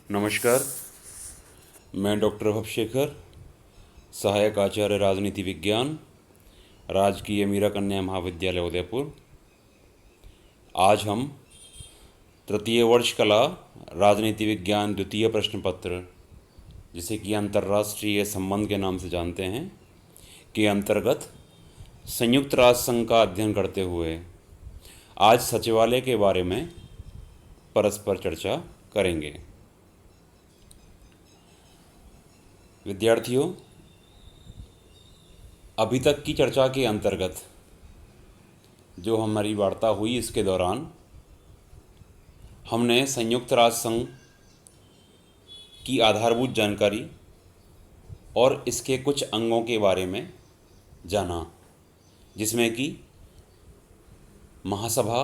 नमस्कार। मैं डॉक्टर भवशेखर, सहायक आचार्य राजनीति विज्ञान, राजकीय मीरा कन्या महाविद्यालय उदयपुर। आज हम तृतीय वर्ष कला राजनीति विज्ञान द्वितीय प्रश्न पत्र, जिसे कि अंतर्राष्ट्रीय संबंध के नाम से जानते हैं, के अंतर्गत संयुक्त राष्ट्र संघ का अध्ययन करते हुए आज सचिवालय के बारे में परस्पर चर्चा करेंगे। विद्यार्थियों, अभी तक की चर्चा के अंतर्गत जो हमारी वार्ता हुई, इसके दौरान हमने संयुक्त राष्ट्र संघ की आधारभूत जानकारी और इसके कुछ अंगों के बारे में जाना, जिसमें कि महासभा,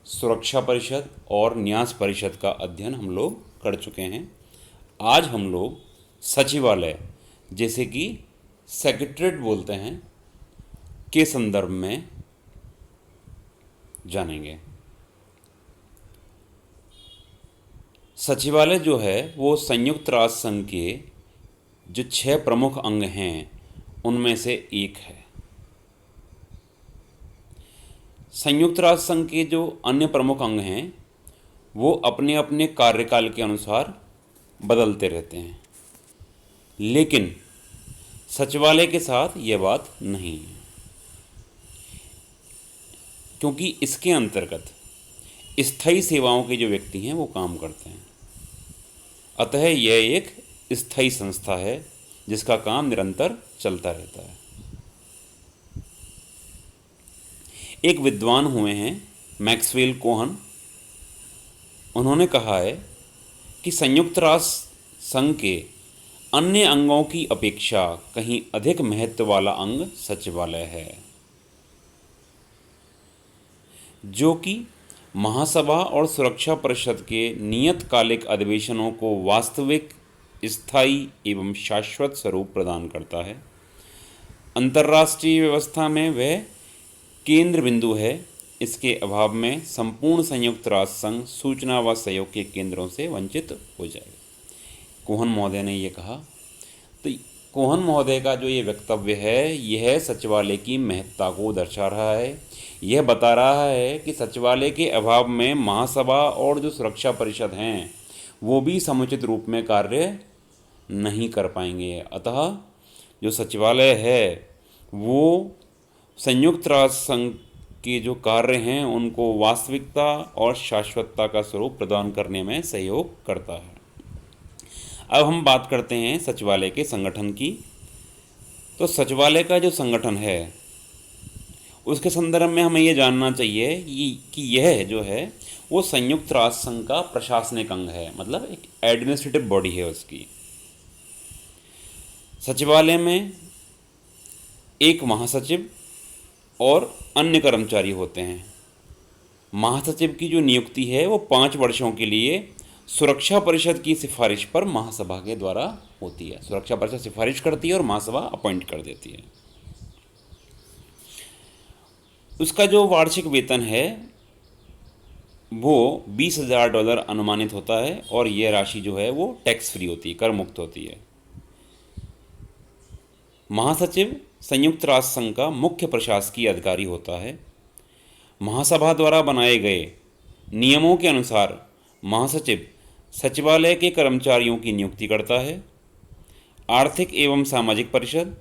सुरक्षा परिषद और न्यास परिषद का अध्ययन हम लोग कर चुके हैं। आज हम लोग सचिवालय, जैसे कि सेक्रेटरीट बोलते हैं, के संदर्भ में जानेंगे। सचिवालय जो है वो संयुक्त राष्ट्र संघ के जो 6 प्रमुख अंग हैं उनमें से एक है। संयुक्त राष्ट्र संघ के जो अन्य प्रमुख अंग हैं वो अपने अपने कार्यकाल के अनुसार बदलते रहते हैं, लेकिन सचिवालय के साथ ये बात नहीं है, क्योंकि इसके अंतर्गत स्थायी सेवाओं के जो व्यक्ति हैं वो काम करते हैं। अतः यह एक स्थायी संस्था है जिसका काम निरंतर चलता रहता है। एक विद्वान हुए हैं मैक्सवेल कोहन, उन्होंने कहा है कि संयुक्त राष्ट्र संघ के अन्य अंगों की अपेक्षा कहीं अधिक महत्व वाला अंग सचिवालय है, जो कि महासभा और सुरक्षा परिषद के नियतकालिक अधिवेशनों को वास्तविक, स्थायी एवं शाश्वत स्वरूप प्रदान करता है। अंतर्राष्ट्रीय व्यवस्था में वह केंद्र बिंदु है। इसके अभाव में संपूर्ण संयुक्त राष्ट्र संघ सूचना व सहयोग के केंद्रों से वंचित हो जाएगा। कोहन महोदय ने ये कहा। तो कोहन महोदय का जो ये वक्तव्य है, यह सचिवालय की महत्ता को दर्शा रहा है। यह बता रहा है कि सचिवालय के अभाव में महासभा और जो सुरक्षा परिषद हैं वो भी समुचित रूप में कार्य नहीं कर पाएंगे। अतः जो सचिवालय है वो संयुक्त राष्ट्र संघ के जो कार्य हैं उनको वास्तविकता और शाश्वतता का स्वरूप प्रदान करने में सहयोग करता है। अब हम बात करते हैं सचिवालय के संगठन की। तो सचिवालय का जो संगठन है उसके संदर्भ में हमें ये जानना चाहिए कि यह जो है वो संयुक्त राष्ट्र संघ का प्रशासनिक अंग है, मतलब एक एडमिनिस्ट्रेटिव बॉडी है उसकी। सचिवालय में एक महासचिव और अन्य कर्मचारी होते हैं। महासचिव की जो नियुक्ति है वो 5 वर्षों के लिए सुरक्षा परिषद की सिफारिश पर महासभा के द्वारा होती है। सुरक्षा परिषद सिफारिश करती है और महासभा अपॉइंट कर देती है। उसका जो वार्षिक वेतन है वो $20,000 अनुमानित होता है, और यह राशि जो है वो टैक्स फ्री होती है, कर मुक्त होती है। महासचिव संयुक्त राष्ट्र संघ का मुख्य प्रशासकीय अधिकारी होता है। महासभा द्वारा बनाए गए नियमों के अनुसार महासचिव सचिवालय के कर्मचारियों की नियुक्ति करता है। आर्थिक एवं सामाजिक परिषद,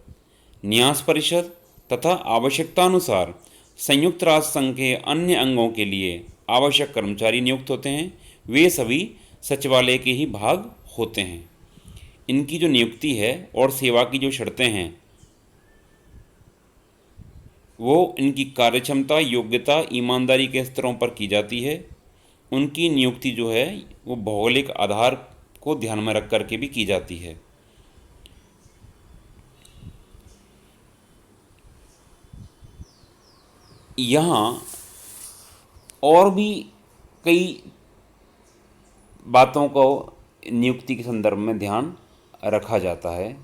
न्यास परिषद तथा आवश्यकतानुसार संयुक्त राष्ट्र संघ के अन्य अंगों के लिए आवश्यक कर्मचारी नियुक्त होते हैं। वे सभी सचिवालय के ही भाग होते हैं। इनकी जो नियुक्ति है और सेवा की जो शर्तें हैं वो इनकी कार्यक्षमता, योग्यता, ईमानदारी के स्तरों पर की जाती है। उनकी नियुक्ति जो है वो भौगोलिक आधार को ध्यान में रख करके भी की जाती है। यहाँ और भी कई बातों को नियुक्ति के संदर्भ में ध्यान रखा जाता है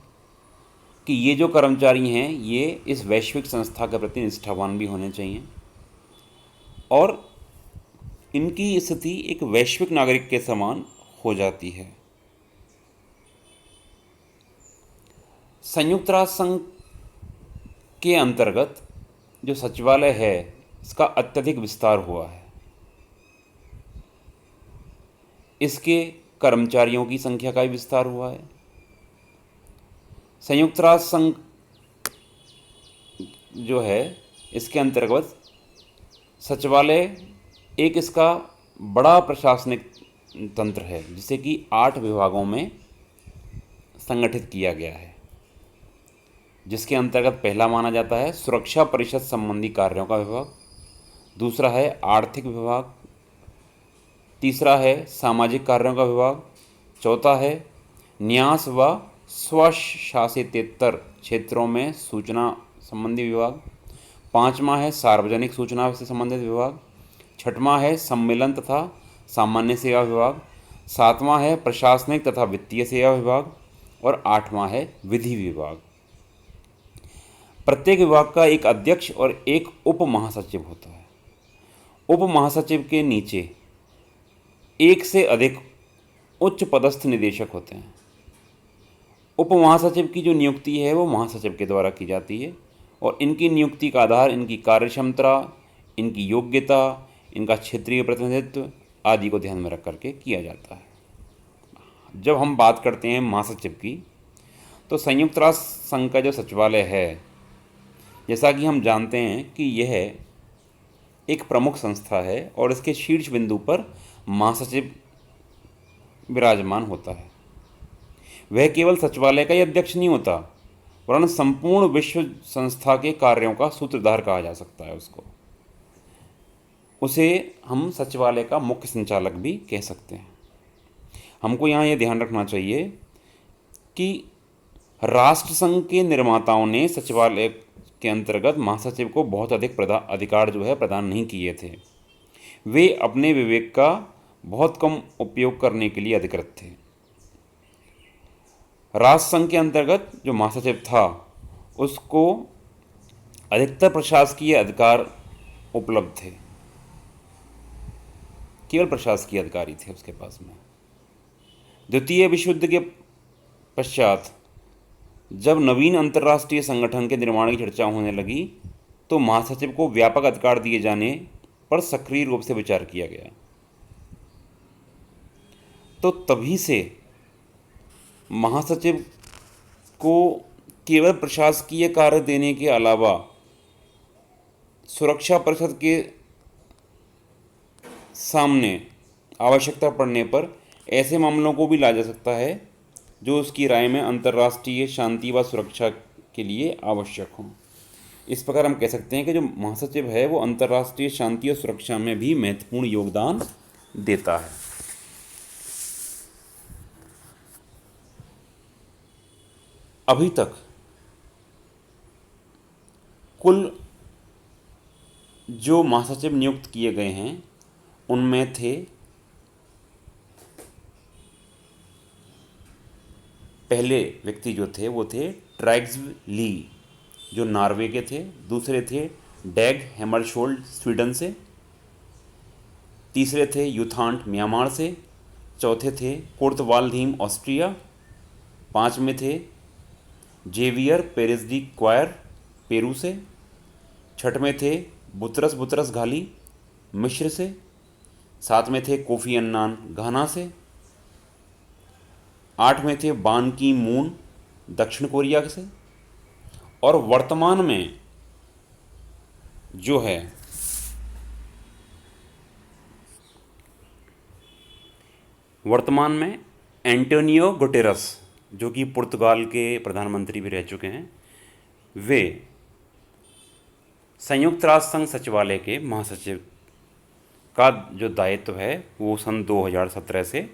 कि ये जो कर्मचारी हैं ये इस वैश्विक संस्था के प्रति निष्ठावान भी होने चाहिए, और इनकी स्थिति एक वैश्विक नागरिक के समान हो जाती है। संयुक्त राष्ट्र संघ के अंतर्गत जो सचिवालय है इसका अत्यधिक विस्तार हुआ है। इसके कर्मचारियों की संख्या का भी विस्तार हुआ है। संयुक्त राष्ट्र संघ जो है इसके अंतर्गत सचिवालय एक इसका बड़ा प्रशासनिक तंत्र है, जिसे कि 8 विभागों में संगठित किया गया है, जिसके अंतर्गत पहला माना जाता है सुरक्षा परिषद संबंधी कार्यों का विभाग, दूसरा है आर्थिक विभाग, तीसरा है सामाजिक कार्यों का विभाग, चौथा है न्यास व स्वशासितेतर क्षेत्रों में सूचना संबंधी विभाग, पांचवा है सार्वजनिक सूचना से संबंधित विभाग, छठवां है सम्मेलन तथा सामान्य सेवा विभाग, सातवां है प्रशासनिक तथा वित्तीय सेवा विभाग और आठवां है विधि विभाग। प्रत्येक विभाग का एक अध्यक्ष और एक उप महासचिव होता है। उप महासचिव के नीचे एक से अधिक उच्च पदस्थ निदेशक होते हैं। उप महासचिव की जो नियुक्ति है वो महासचिव के द्वारा की जाती है और इनकी नियुक्ति का आधार इनकी कार्यक्षमता, इनकी योग्यता, इनका क्षेत्रीय प्रतिनिधित्व आदि को ध्यान में रख करके किया जाता है। जब हम बात करते हैं महासचिव की, तो संयुक्त राष्ट्र संघ का जो सचिवालय है, जैसा कि हम जानते हैं कि यह एक प्रमुख संस्था है और इसके शीर्ष बिंदु पर महासचिव विराजमान होता है। वह केवल सचिवालय का ही अध्यक्ष नहीं होता, वरन संपूर्ण विश्व संस्था के कार्यों का सूत्रधार कहा जा सकता है उसको। उसे हम सचिवालय का मुख्य संचालक भी कह सकते हैं। हमको यहाँ यह ध्यान रखना चाहिए कि राष्ट्रसंघ के निर्माताओं ने सचिवालय के अंतर्गत महासचिव को बहुत अधिक अधिकार जो है प्रदान नहीं किए थे। वे अपने विवेक का बहुत कम उपयोग करने के लिए अधिकृत थे। राष्ट्रसंघ के अंतर्गत जो महासचिव था उसको अधिकतर प्रशासकीय अधिकार उपलब्ध थे, केवल प्रशासकीय अधिकारी थे उसके पास में। द्वितीय विश्व युद्ध के पश्चात जब नवीन अंतर्राष्ट्रीय संगठन के निर्माण की चर्चा होने लगी तो महासचिव को व्यापक अधिकार दिए जाने पर सक्रिय रूप से विचार किया गया। तो तभी से महासचिव को केवल प्रशासकीय कार्य देने के अलावा सुरक्षा परिषद के सामने आवश्यकता पड़ने पर ऐसे मामलों को भी ला जा सकता है जो उसकी राय में अंतर्राष्ट्रीय शांति व सुरक्षा के लिए आवश्यक हों। इस प्रकार हम कह सकते हैं कि जो महासचिव है वो अंतर्राष्ट्रीय शांति और सुरक्षा में भी महत्वपूर्ण योगदान देता है। अभी तक कुल जो महासचिव नियुक्त किए गए हैं उनमें थे पहले व्यक्ति जो थे वो थे ट्रैग्सव ली जो नॉर्वे के थे, दूसरे थे डैग हैमरशोल्ड स्वीडन से, तीसरे थे यूथांट म्यांमार से, चौथे थे कुर्ट वाल्डहीम ऑस्ट्रिया, पांचवें थे Javier Perez de Cuellar Peru से, छठवें थे बुतरस बुतरस घाली मिस्र से, सातवें थे कोफी अन्नान घाना से, आठवें थे बान की मून दक्षिण कोरिया से, और वर्तमान में जो है एंटोनियो गुटेरस जो कि पुर्तगाल के प्रधानमंत्री भी रह चुके हैं, वे संयुक्त राष्ट्र संघ सचिवालय के महासचिव का जो दायित्व है वो सन 2017 से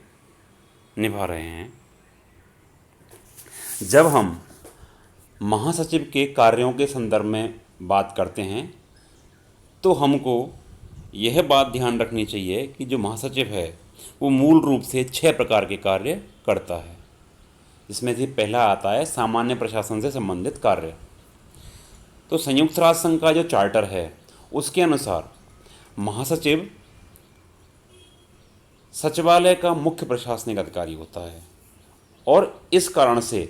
निभा रहे हैं। जब हम महासचिव के कार्यों के संदर्भ में बात करते हैं तो हमको यह बात ध्यान रखनी चाहिए कि जो महासचिव है वो मूल रूप से 6 प्रकार के कार्य करता है, जिसमें से पहला आता है सामान्य प्रशासन से संबंधित कार्य। तो संयुक्त राष्ट्र संघ का जो चार्टर है उसके अनुसार महासचिव सचिवालय का मुख्य प्रशासनिक अधिकारी होता है और इस कारण से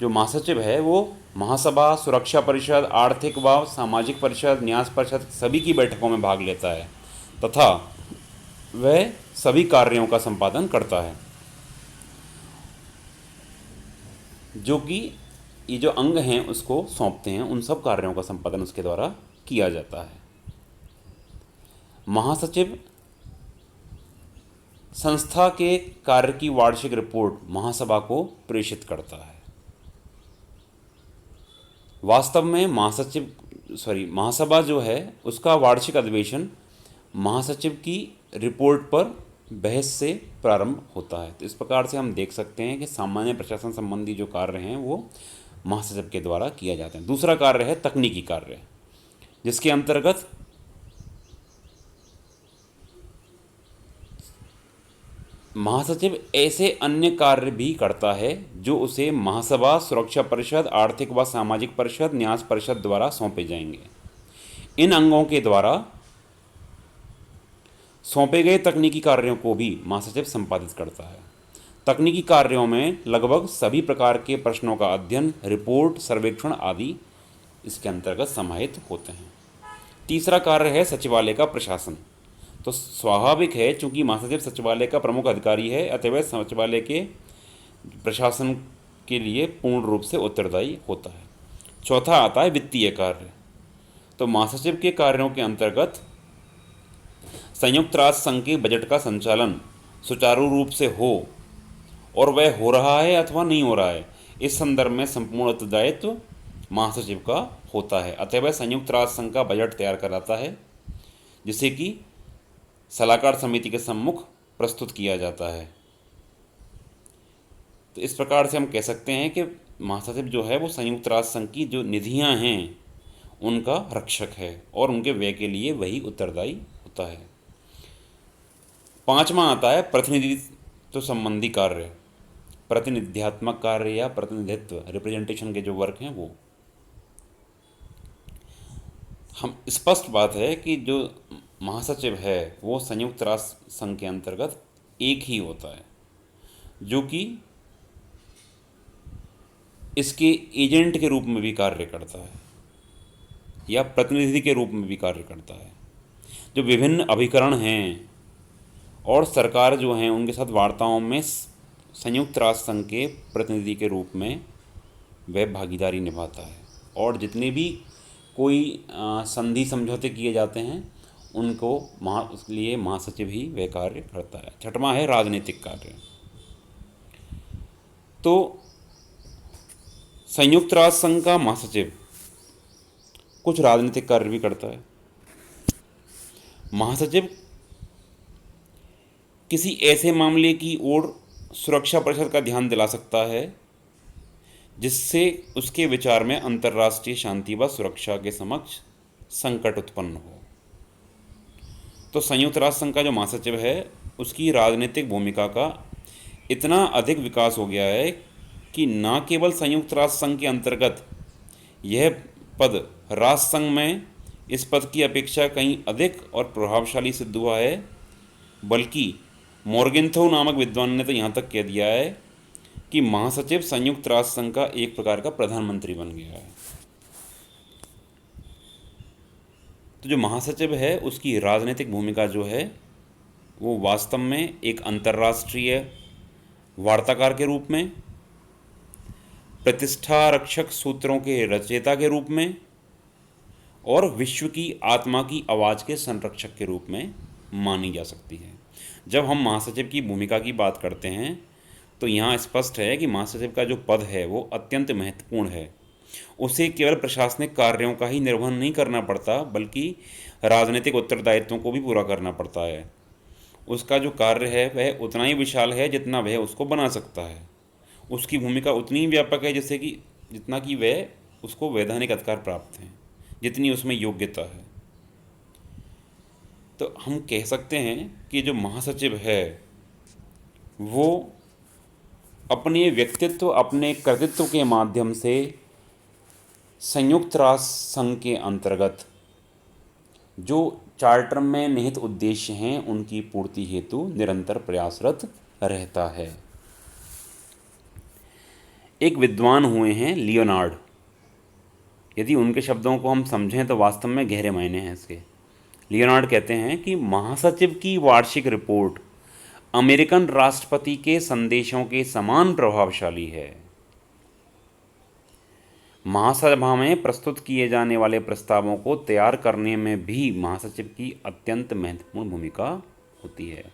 जो महासचिव है वो महासभा, सुरक्षा परिषद, आर्थिक व सामाजिक परिषद, न्यास परिषद सभी की बैठकों में भाग लेता है तथा वह सभी कार्यों का संपादन करता है। जो कि ये जो अंग हैं उसको सौंपते हैं, उन सब कार्यों का संपादन उसके द्वारा किया जाता है। महासचिव संस्था के कार्य की वार्षिक रिपोर्ट महासभा को प्रेषित करता है। वास्तव में महासभा जो है उसका वार्षिक अधिवेशन महासचिव की रिपोर्ट पर बहस से प्रारंभ होता है। तो इस प्रकार से हम देख सकते हैं कि सामान्य प्रशासन संबंधी जो कार्य हैं वो महासचिव के द्वारा किया जाते हैं। दूसरा कार्य है तकनीकी कार्य, जिसके अंतर्गत महासचिव ऐसे अन्य कार्य भी करता है जो उसे महासभा, सुरक्षा परिषद, आर्थिक व सामाजिक परिषद, न्यास परिषद द्वारा सौंपे जाएंगे। इन अंगों के द्वारा सौंपे गए तकनीकी कार्यों को भी महासचिव संपादित करता है। तकनीकी कार्यों में लगभग सभी प्रकार के प्रश्नों का अध्ययन, रिपोर्ट, सर्वेक्षण आदि इसके अंतर्गत समाहित होते हैं। तीसरा कार्य है सचिवालय का प्रशासन। तो स्वाभाविक है, चूंकि महासचिव सचिवालय का प्रमुख अधिकारी है, अतएव सचिवालय के प्रशासन के लिए पूर्ण रूप से उत्तरदायी होता है। चौथा आता है वित्तीय कार्य। तो महासचिव के कार्यों के अंतर्गत संयुक्त राष्ट्र संघ के बजट का संचालन सुचारू रूप से हो और वह हो रहा है अथवा नहीं हो रहा है, इस संदर्भ में संपूर्ण उत्तरदायित्व महासचिव का होता है। अतः वह संयुक्त राष्ट्र संघ का बजट तैयार कराता है, जिसे कि सलाहकार समिति के सम्मुख प्रस्तुत किया जाता है। तो इस प्रकार से हम कह सकते हैं कि महासचिव जो है वो संयुक्त राष्ट्र संघ की जो निधियां हैं उनका रक्षक है और उनके व्यय के लिए वही उत्तरदायी होता है। पांचवा आता है प्रतिनिधित्व संबंधी कार्य, प्रतिनिध्यात्मक कार्य या प्रतिनिधित्व, रिप्रेजेंटेशन के जो वर्क हैं वो। हम स्पष्ट बात है कि जो महासचिव है वो संयुक्त राष्ट्र संघ के अंतर्गत एक ही होता है, जो कि इसके एजेंट के रूप में भी कार्य करता है या प्रतिनिधि के रूप में भी कार्य करता है। जो विभिन्न अभिकरण हैं और सरकार जो हैं उनके साथ वार्ताओं में संयुक्त राष्ट्र संघ के प्रतिनिधि के रूप में वह भागीदारी निभाता है और जितने भी कोई संधि समझौते किए जाते हैं उनको उसके लिए महासचिव ही वह कार्य करता है। छठवां है राजनीतिक कार्य। तो संयुक्त राष्ट्र संघ का महासचिव कुछ राजनीतिक कार्य भी करता है। महासचिव किसी ऐसे मामले की ओर सुरक्षा परिषद का ध्यान दिला सकता है जिससे उसके विचार में अंतर्राष्ट्रीय शांति व सुरक्षा के समक्ष संकट उत्पन्न हो। तो संयुक्त राष्ट्र संघ का जो महासचिव है उसकी राजनीतिक भूमिका का इतना अधिक विकास हो गया है कि न केवल संयुक्त राष्ट्र संघ के अंतर्गत यह पद राष्ट्र संघ में इस पद की अपेक्षा कहीं अधिक और प्रभावशाली सिद्ध हुआ है, बल्कि मॉर्गेंथौ नामक विद्वान ने तो यहाँ तक कह दिया है कि महासचिव संयुक्त राष्ट्र संघ का एक प्रकार का प्रधानमंत्री बन गया है। तो जो महासचिव है उसकी राजनीतिक भूमिका जो है वो वास्तव में एक अंतर्राष्ट्रीय वार्ताकार के रूप में, प्रतिष्ठा रक्षक सूत्रों के रचयिता के रूप में और विश्व की आत्मा की आवाज़ के संरक्षक के रूप में मानी जा सकती है। जब हम महासचिव की भूमिका की बात करते हैं तो यहाँ स्पष्ट है कि महासचिव का जो पद है वो अत्यंत महत्वपूर्ण है। उसे केवल प्रशासनिक कार्यों का ही निर्वहन नहीं करना पड़ता, बल्कि राजनीतिक उत्तरदायित्वों को भी पूरा करना पड़ता है। उसका जो कार्य है वह उतना ही विशाल है जितना वह उसको बना सकता है। उसकी भूमिका उतनी ही व्यापक है जैसे कि जितना कि वह उसको वैधानिक अधिकार प्राप्त हैं, जितनी उसमें योग्यता है। तो हम कह सकते हैं कि जो महासचिव है वो अपने व्यक्तित्व, अपने कृतित्व के माध्यम से संयुक्त राष्ट्र संघ के अंतर्गत जो चार्टर में निहित उद्देश्य हैं उनकी पूर्ति हेतु निरंतर प्रयासरत रहता है। एक विद्वान हुए हैं लियोनार्ड। यदि उनके शब्दों को हम समझें तो वास्तव में गहरे मायने हैं इसके। लियोनार्ड कहते हैं कि महासचिव की वार्षिक रिपोर्ट अमेरिकन राष्ट्रपति के संदेशों के समान प्रभावशाली है। महासभा में प्रस्तुत किए जाने वाले प्रस्तावों को तैयार करने में भी महासचिव की अत्यंत महत्वपूर्ण भूमिका होती है।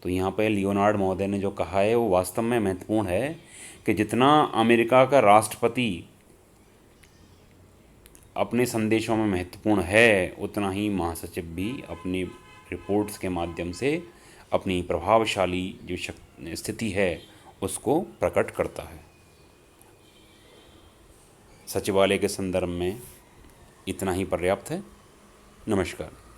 तो यहाँ पर लियोनार्ड महोदय ने जो कहा है वो वास्तव में महत्वपूर्ण है कि जितना अमेरिका का राष्ट्रपति अपने संदेशों में महत्वपूर्ण है, उतना ही महासचिव भी अपनी रिपोर्ट्स के माध्यम से अपनी प्रभावशाली जो स्थिति है उसको प्रकट करता है। सचिवालय के संदर्भ में इतना ही पर्याप्त है। नमस्कार।